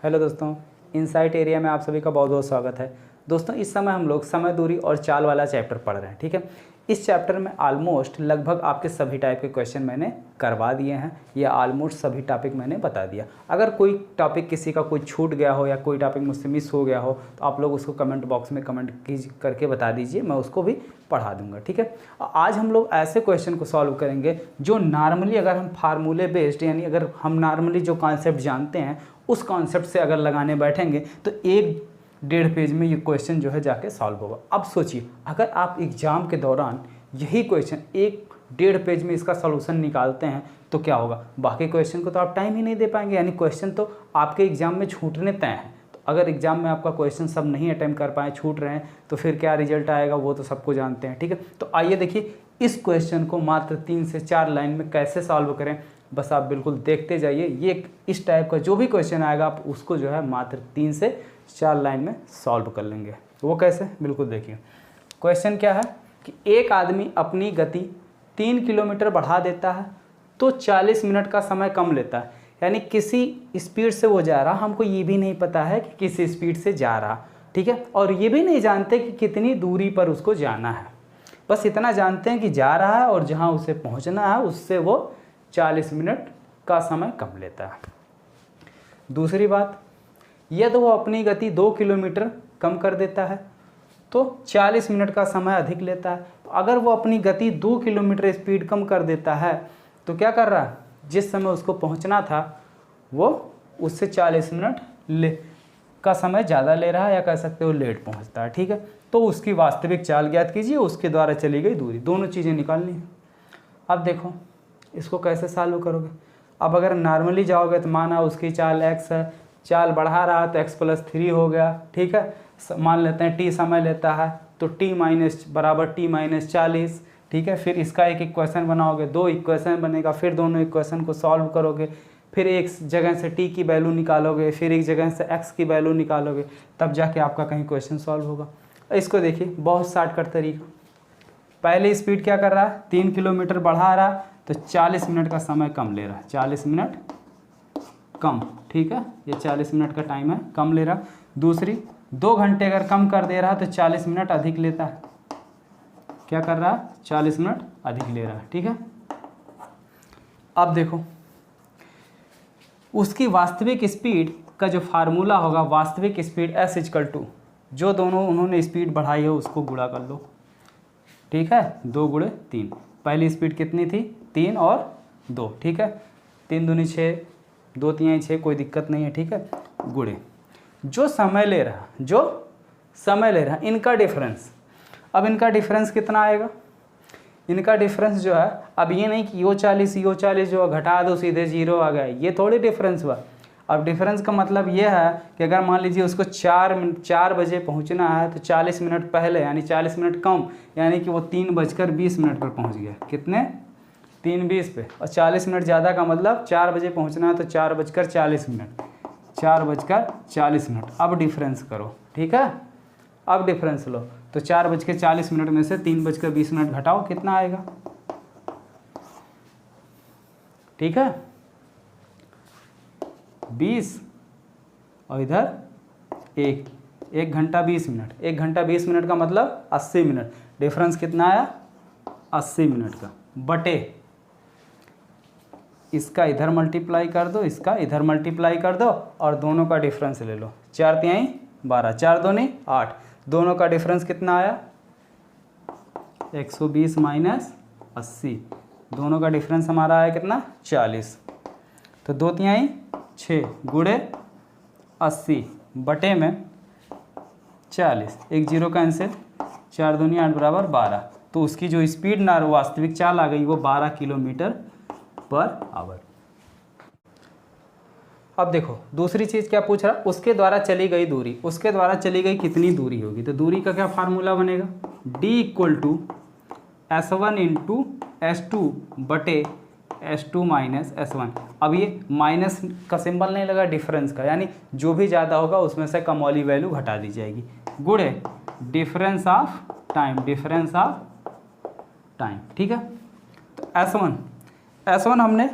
Hello दोस्तों, insight area में आप सभी का बहुत बहुत स्वागत है। दोस्तों इस समय हम लोग समय, दूरी और चाल वाला चैप्टर पढ़ रहे हैं। ठीक है, इस चैप्टर में ऑलमोस्ट लगभग आपके सभी टाइप के क्वेश्चन मैंने करवा दिए हैं, या ऑलमोस्ट सभी टॉपिक मैंने बता दिया। अगर कोई टॉपिक किसी का कोई छूट गया हो या कोई टॉपिक मुझसे मिस हो गया हो तो आप लोग उसको कमेंट बॉक्स में कमेंट करके बता दीजिए, मैं उसको भी पढ़ा दूंगा। ठीक है, आज हम लोग ऐसे क्वेश्चन को सॉल्व करेंगे जो नॉर्मली अगर हम फार्मूले बेस्ड, यानी अगर हम नॉर्मली जो कॉन्सेप्ट जानते हैं उस कॉन्सेप्ट से अगर लगाने बैठेंगे तो 1-1.5 पेज में ये क्वेश्चन जो है जाके सॉल्व होगा। अब सोचिए, अगर आप एग्जाम के दौरान यही क्वेश्चन 1-1.5 पेज में इसका सॉल्यूशन निकालते हैं तो क्या होगा, बाकी क्वेश्चन को तो आप टाइम ही नहीं दे पाएंगे, यानी क्वेश्चन तो आपके एग्जाम में छूटने तय हैं। तो अगर एग्जाम में आपका क्वेश्चन सब नहीं अटेम्प्ट कर पाए, छूट रहे हैं, तो फिर क्या रिजल्ट आएगा वो तो सबको जानते हैं। ठीक है, तो आइए देखिए इस क्वेश्चन को मात्र 3 से 4 लाइन में कैसे सॉल्व करें। बस आप बिल्कुल देखते जाइए, ये इस टाइप का जो भी क्वेश्चन आएगा आप उसको जो है मात्र 3 से 4 लाइन में सॉल्व कर लेंगे। वो कैसे, बिल्कुल देखिए। क्वेश्चन क्या है कि एक आदमी अपनी गति 3 किलोमीटर बढ़ा देता है तो 40 मिनट का समय कम लेता है। यानी किसी स्पीड से वो जा रहा, हमको ये भी नहीं पता है कि किस स्पीड से जा रहा। ठीक है, और ये भी नहीं जानते कि कितनी दूरी पर उसको जाना है, बस इतना जानते हैं कि जा रहा है और जहाँ उसे पहुँचना है उससे वो 40 मिनट का समय कम लेता है। दूसरी बात, यदि वो अपनी गति 2 किलोमीटर कम कर देता है तो 40 मिनट का समय अधिक लेता है। तो अगर वो अपनी गति 2 किलोमीटर स्पीड कम कर देता है तो क्या कर रहा है, जिस समय उसको पहुंचना था वो उससे 40 मिनट का समय ज़्यादा ले रहा है, या कह सकते हो लेट पहुंचता है। ठीक है, तो उसकी वास्तविक चाल ज्ञात कीजिए, उसके द्वारा चली गई दूरी, दोनों चीज़ें निकालनी है। अब देखो इसको कैसे सॉल्व करोगे। अब अगर नॉर्मली जाओगे तो माना उसकी चाल x है, चाल बढ़ा रहा तो x+3 हो गया। ठीक है, मान लेते हैं t समय लेता है तो t बराबर t-40। ठीक है, फिर इसका एक इक्वेशन बनाओगे, 2 इक्वेशन बनेगा, फिर दोनों इक्वेशन को सॉल्व करोगे, फिर एक जगह से t की वैल्यू निकालोगे, फिर एक जगह से x की वैल्यू निकालोगे, तब जाके आपका कहीं क्वेश्चन सॉल्व होगा। इसको देखिए, बहुत शॉर्टकट तरीका। पहले स्पीड क्या कर रहा है, 3 किलोमीटर बढ़ा रहा है तो 40 मिनट का समय कम ले रहा है, 40 मिनट कम। ठीक है, ये 40 मिनट का टाइम है, कम ले रहा। दूसरी, 2 घंटे अगर कम कर दे रहा है तो 40 मिनट अधिक लेता है। क्या कर रहा है, 40 मिनट अधिक ले रहा है। ठीक है, अब देखो उसकी वास्तविक स्पीड का जो फार्मूला होगा, वास्तविक स्पीड S जो दोनों उन्होंने स्पीड बढ़ाई है उसको गुणा कर लो। ठीक है, 2 × 3, पहली स्पीड कितनी थी, 3 और 2। ठीक है, 3 दूनी 6, 2 3 6, कोई दिक्कत नहीं है। ठीक है, गुणे जो समय ले रहा इनका डिफरेंस। अब इनका डिफरेंस कितना आएगा, इनका डिफरेंस जो है, अब ये नहीं कि यो 40 जो घटा दो सीधे 0 आ गया, ये थोड़ी डिफरेंस हुआ। अब डिफरेंस का मतलब ये है कि अगर मान लीजिए उसको 4 बजे पहुंचना है तो 40 मिनट पहले, यानी 40 मिनट कम, यानी कि वो 3:20 पर पहुंच गया। कितने, 3:20 पे। और 40 मिनट ज़्यादा का मतलब 4 बजे पहुंचना है तो 4:40 मिनट, 4:40 मिनट। अब डिफरेंस करो। ठीक है, अब डिफरेंस लो तो 4:40 मिनट में से 3:20 घटाओ, कितना आएगा। ठीक है, 20 और इधर 1 घंटा 20 मिनट। 1 घंटा 20 मिनट का मतलब 80 मिनट। डिफरेंस कितना आया, 80 मिनट का, बटे इसका इधर मल्टीप्लाई कर दो, इसका इधर मल्टीप्लाई कर दो और दोनों का डिफरेंस ले लो। 4 × 3 = 12, 4 × 2 = 8। दोनों का डिफरेंस कितना आया, 120 - 80। दोनों का डिफरेंस हमारा आया कितना, 40। तो 2 × 6 × 80 बटे में 40, 1 0 कैंसिल, 4 2 8 = 12। तो उसकी जो स्पीड ना वास्तविक चाल आ गई वो 12 km/h। अब देखो दूसरी चीज़ क्या पूछ रहा, उसके द्वारा चली गई दूरी, उसके द्वारा चली गई कितनी दूरी होगी। तो दूरी का क्या फार्मूला बनेगा, D = S1 × S2 बटे S2 - S1। अब ये माइनस का सिंबल नहीं लगा डिफरेंस का, यानी जो भी ज़्यादा होगा उसमें से कम वाली वैल्यू घटा दी जाएगी, गुणे डिफरेंस ऑफ टाइम। ठीक है, तो S1 हमने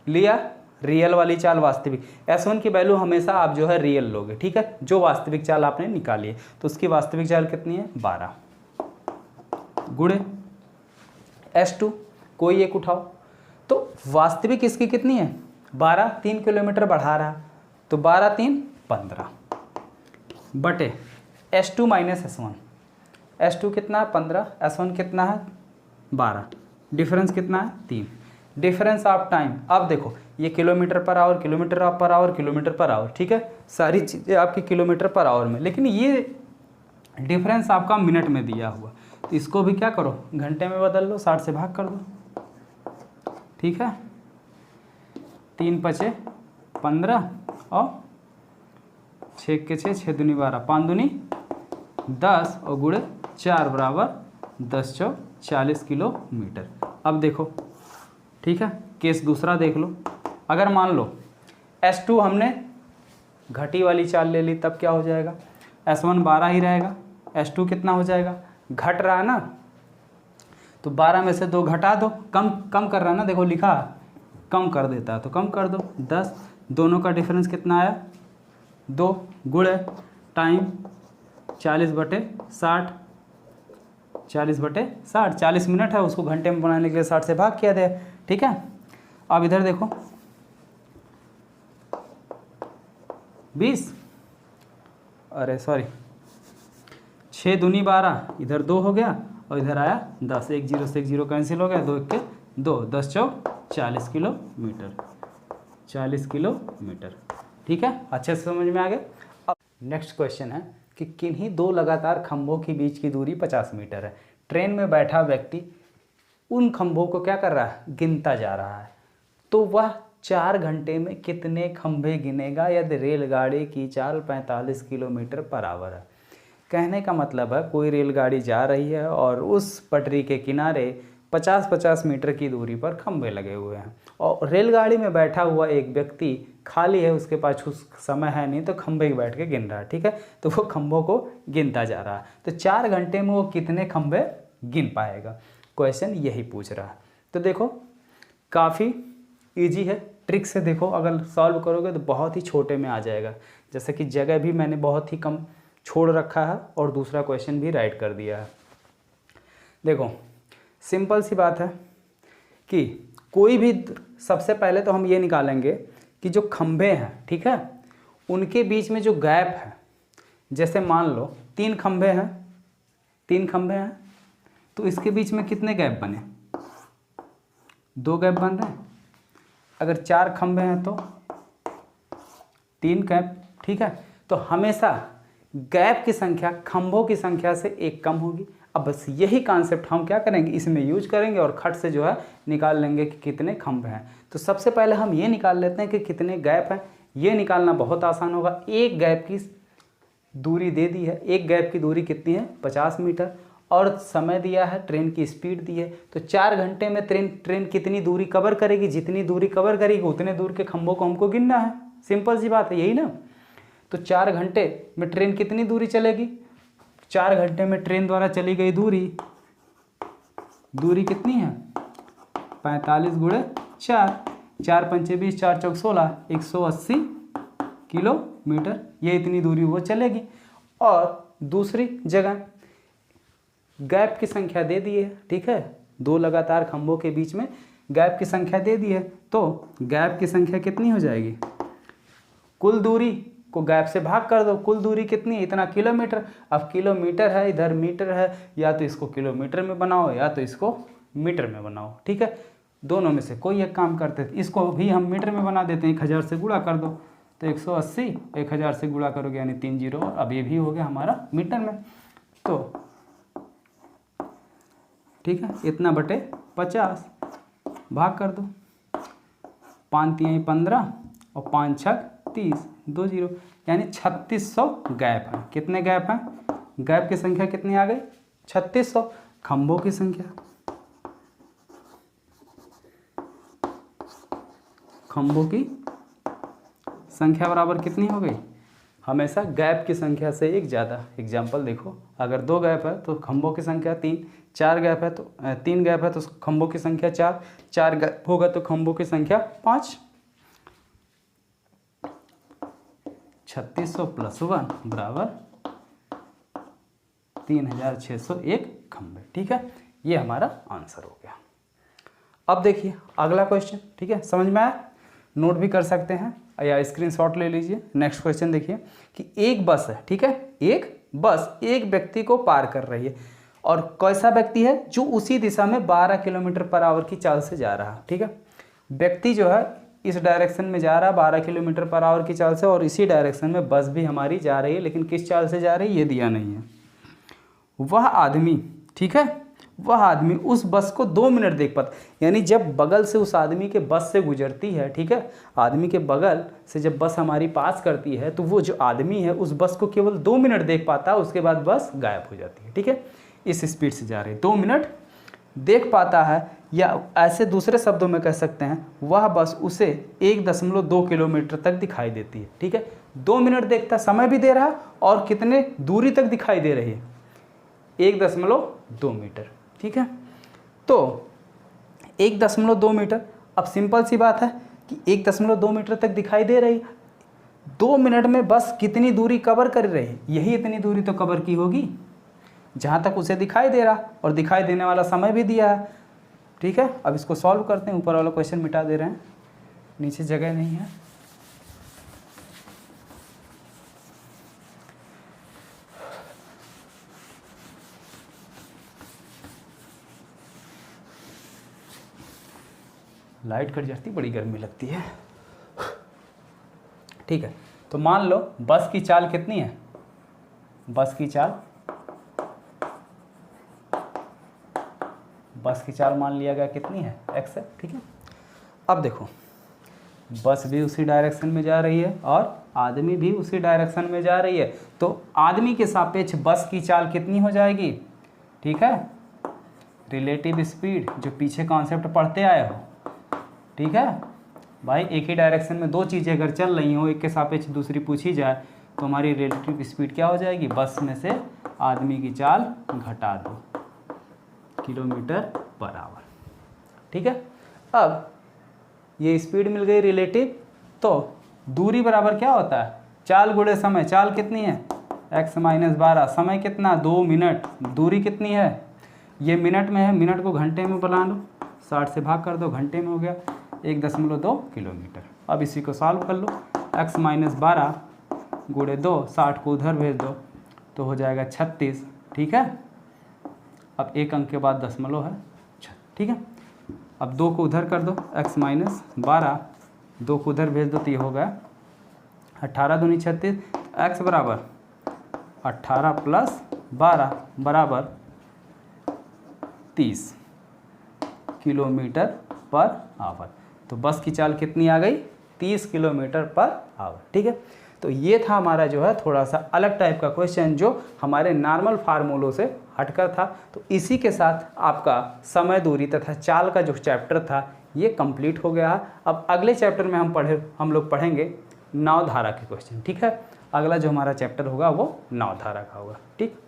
लिया रियल वाली चाल वास्तविक, S1 की वैल्यू हमेशा आप जो है रियल लोगे, ठीक है, जो वास्तविक चाल आपने निकाली है। तो उसकी वास्तविक चाल कितनी है 12 गुणे S2, कोई एक उठाओ। तो वास्तविक इसकी कितनी है 12, 3 किलोमीटर बढ़ा रहा, तो 12 3 15 बटे S2 माइनस S1। S2 कितना है 15, S1 कितना है 12, डिफरेंस कितना है 3, डिफरेंस ऑफ टाइम। अब देखो ये kilometre per hour, kilometre per hour, kilometre per hour, ठीक है, सारी चीज़ें आपकी किलोमीटर पर आवर में, लेकिन ये डिफरेंस आपका मिनट में दिया हुआ, तो इसको भी क्या करो घंटे में बदल लो, 60 से भाग कर दो, ठीक है, 3 पचे 15 और 6 के 6, 6 दूनी 12, 5 दूनी 10 और गुणे 4 बराबर 10 चौक 40 किलोमीटर। अब देखो, ठीक है, केस दूसरा देख लो। अगर मान लो S2 हमने घटी वाली चाल ले ली, तब क्या हो जाएगा, S1 12 ही रहेगा, S2 कितना हो जाएगा, घट रहा है ना, तो 12 में से 2 घटा दो, कम कर रहा है ना, देखो लिखा कम कर देता है तो कम कर दो 10, दोनों का डिफरेंस कितना आया 2 गुणे टाइम 40/60, 40/60, 40 मिनट है, उसको घंटे में बनाने के लिए 60 से भाग किया दे, ठीक है। अब इधर देखो 20, अरे सॉरी 6 दूनी 12, इधर 2 हो गया और इधर आया 10, 1 0 से 1 0 कैंसिल हो गया, 2 1 के 2, 10 चौक 40 किलोमीटर, 40 किलोमीटर, ठीक है, अच्छे से समझ में आ गया। अब नेक्स्ट क्वेश्चन है कि किन्हीं 2 लगातार खंभों के बीच की दूरी 50 मीटर है। ट्रेन में बैठा व्यक्ति उन खंभों को क्या कर रहा है, गिनता जा रहा है। तो वह 4 घंटे में कितने खंभे गिनेगा यदि रेलगाड़ी की चाल 45 किलोमीटर पर आवर है। कहने का मतलब है कोई रेलगाड़ी जा रही है और उस पटरी के किनारे 50-50 मीटर की दूरी पर खंभे लगे हुए हैं और रेलगाड़ी में बैठा हुआ एक व्यक्ति खाली है, उसके पास कुछ समय है नहीं, तो खंभे पे बैठ के गिन रहा है, ठीक है, तो वो खंभों को गिनता जा रहा है। तो 4 घंटे में वो कितने खंभे गिन पाएगा, क्वेश्चन यही पूछ रहा है। तो देखो काफ़ी ईजी है, ट्रिक से देखो, अगर सॉल्व करोगे तो बहुत ही छोटे में आ जाएगा। जैसे कि जगह भी मैंने बहुत ही कम छोड़ रखा है और दूसरा क्वेश्चन भी राइट कर दिया है। देखो सिंपल सी बात है कि कोई भी, सबसे पहले तो हम ये निकालेंगे कि जो खंभे हैं, ठीक है, उनके बीच में जो गैप है, जैसे मान लो 3 खंभे हैं, 3 खंभे हैं, तो इसके बीच में कितने गैप बने, 2 गैप बन रहे हैं। अगर 4 खंभे हैं तो 3 गैप, ठीक है, तो हमेशा गैप की संख्या खंभों की संख्या से 1 कम होगी। अब बस यही कॉन्सेप्ट हम क्या करेंगे, इसमें यूज करेंगे और खट से जो है निकाल लेंगे कि कितने खंभे हैं। तो सबसे पहले हम ये निकाल लेते हैं कि कितने गैप हैं। ये निकालना बहुत आसान होगा। एक गैप की दूरी दे दी है, एक गैप की दूरी कितनी है 50 मीटर और समय दिया है, ट्रेन की स्पीड दी है। तो 4 घंटे में ट्रेन कितनी दूरी कवर करेगी, जितनी दूरी कवर करेगी उतने दूर के खंभों को हमको गिनना है। सिंपल सी बात है, यही ना। तो 4 घंटे में ट्रेन कितनी दूरी चलेगी, 4 घंटे में ट्रेन द्वारा चली गई दूरी कितनी है 45 गुणे 4, 4 पंचे 20, 4 चौक 16, 180 किलोमीटर, ये इतनी दूरी वो चलेगी। और दूसरी जगह गैप की संख्या दे दी है, ठीक है, 2 लगातार खंभों के बीच में गैप की संख्या दे दी है। तो गैप की संख्या कितनी हो जाएगी, कुल दूरी को गैप से भाग कर दो, कुल दूरी कितनी है, इतना किलोमीटर। अब किलोमीटर है, इधर मीटर है, या तो इसको किलोमीटर में बनाओ या तो इसको मीटर में बनाओ, ठीक है, दोनों में से कोई एक काम करते थे। इसको भी हम मीटर में बना देते हैं, 1000 से गुणा कर दो तो 180, 1000 से गुणा करोगे यानी 3 जीरो, अब ये भी हो गया हमारा मीटर में। तो ठीक है, इतना बटे 50 भाग कर दो, 5 3 15 और 5 6 30, 2 जीरो, यानी 3600 गैप है। कितने गैप हैं, गैप की संख्या कितनी आ गई 3600। खंभों की संख्या, खंभों की संख्या बराबर कितनी हो गई, हमेशा गैप की संख्या से एक ज़्यादा। एग्जाम्पल देखो, अगर 2 गैप है तो खंभों की संख्या 3, 4 गैप है तो 3 गैप है तो खंभों की संख्या 4, 4 गैप होगा तो खंभों की संख्या 5। 3600 + 1 बराबर 3601 खंभे। ठीक है, ये हमारा आंसर हो गया। अब देखिए अगला क्वेश्चन, ठीक है, समझ में आया? नोट भी कर सकते हैं या स्क्रीनशॉट ले लीजिए। नेक्स्ट क्वेश्चन देखिए कि एक बस है, ठीक है, एक बस एक व्यक्ति को पार कर रही है, और कैसा व्यक्ति है? जो उसी दिशा में 12 किलोमीटर/आवर की चाल से जा रहा है। ठीक है, व्यक्ति जो है इस डायरेक्शन में जा रहा है 12 किलोमीटर/आवर की चाल से, और इसी डायरेक्शन में बस भी हमारी जा रही है, लेकिन किस चाल से जा रही है ये दिया नहीं है। वह आदमी, ठीक है, वह आदमी उस बस को 2 मिनट देख पाता, यानी जब बगल से उस आदमी के बस से गुजरती है, ठीक है, आदमी के बगल से जब बस हमारी पास करती है तो वो जो आदमी है उस बस को केवल 2 मिनट देख पाता है, उसके बाद बस गायब हो जाती है। ठीक है, इस स्पीड से जा रही है, 2 मिनट देख पाता है, या ऐसे दूसरे शब्दों में कह सकते हैं वह बस उसे 1.2 किलोमीटर तक दिखाई देती है। ठीक है, 2 मिनट देखता, समय भी दे रहा है और कितने दूरी तक दिखाई दे रही है, 1.2 मीटर। ठीक है, तो 1.2 मीटर, अब सिंपल सी बात है कि 1.2 मीटर तक दिखाई दे रही, 2 मिनट में बस कितनी दूरी कवर कर रही है? यही इतनी दूरी तो कवर की होगी जहाँ तक उसे दिखाई दे रहा, और दिखाई देने वाला समय भी दिया है। ठीक है, अब इसको सॉल्व करते हैं। ऊपर वाला क्वेश्चन मिटा दे रहे हैं, नीचे जगह नहीं है। लाइट कट जाती, बड़ी गर्मी लगती है। ठीक है, तो मान लो बस की चाल कितनी है? बस की चाल मान लिया गया कितनी है? x है। ठीक है, अब देखो बस भी उसी डायरेक्शन में जा रही है और आदमी भी उसी डायरेक्शन में जा रही है, तो आदमी के सापेक्ष बस की चाल कितनी हो जाएगी? ठीक है, रिलेटिव स्पीड, जो पीछे कॉन्सेप्ट पढ़ते आए हो। ठीक है भाई, एक ही डायरेक्शन में दो चीज़ें अगर चल रही हो, एक के सापेक्ष दूसरी पूछी जाए, तो हमारी रिलेटिव स्पीड क्या हो जाएगी? बस में से आदमी की चाल घटा दो, km/h। ठीक है, अब ये स्पीड मिल गई रिलेटिव, तो दूरी बराबर क्या होता है? चाल गुणे समय। चाल कितनी है? x - 12। समय कितना? 2 मिनट। दूरी कितनी है? ये मिनट में है, मिनट को घंटे में बना लो, 60 से भाग कर दो, घंटे में हो गया 1.2 किलोमीटर। अब इसी को सॉल्व कर लो, x - 12 गुणे 2, 60 को उधर भेज दो तो हो जाएगा 36। ठीक है, अब एक अंक के बाद दशमलव है। ठीक है, अब 2 को उधर कर दो, x - 12, 2 को उधर भेज दो तो ये हो गया 18 दूनी 36। x बराबर 18 + 12 बराबर 30 km/h। तो बस की चाल कितनी आ गई? 30 km/h। ठीक है, तो ये था हमारा जो है थोड़ा सा अलग टाइप का क्वेश्चन, जो हमारे नॉर्मल फार्मूलों से हटकर था। तो इसी के साथ आपका समय, दूरी तथा चाल का जो चैप्टर था ये कंप्लीट हो गया। अब अगले चैप्टर में हम लोग पढ़ेंगे नाव धारा के क्वेश्चन। ठीक है, अगला जो हमारा चैप्टर होगा वो नाव धारा का होगा। ठीक।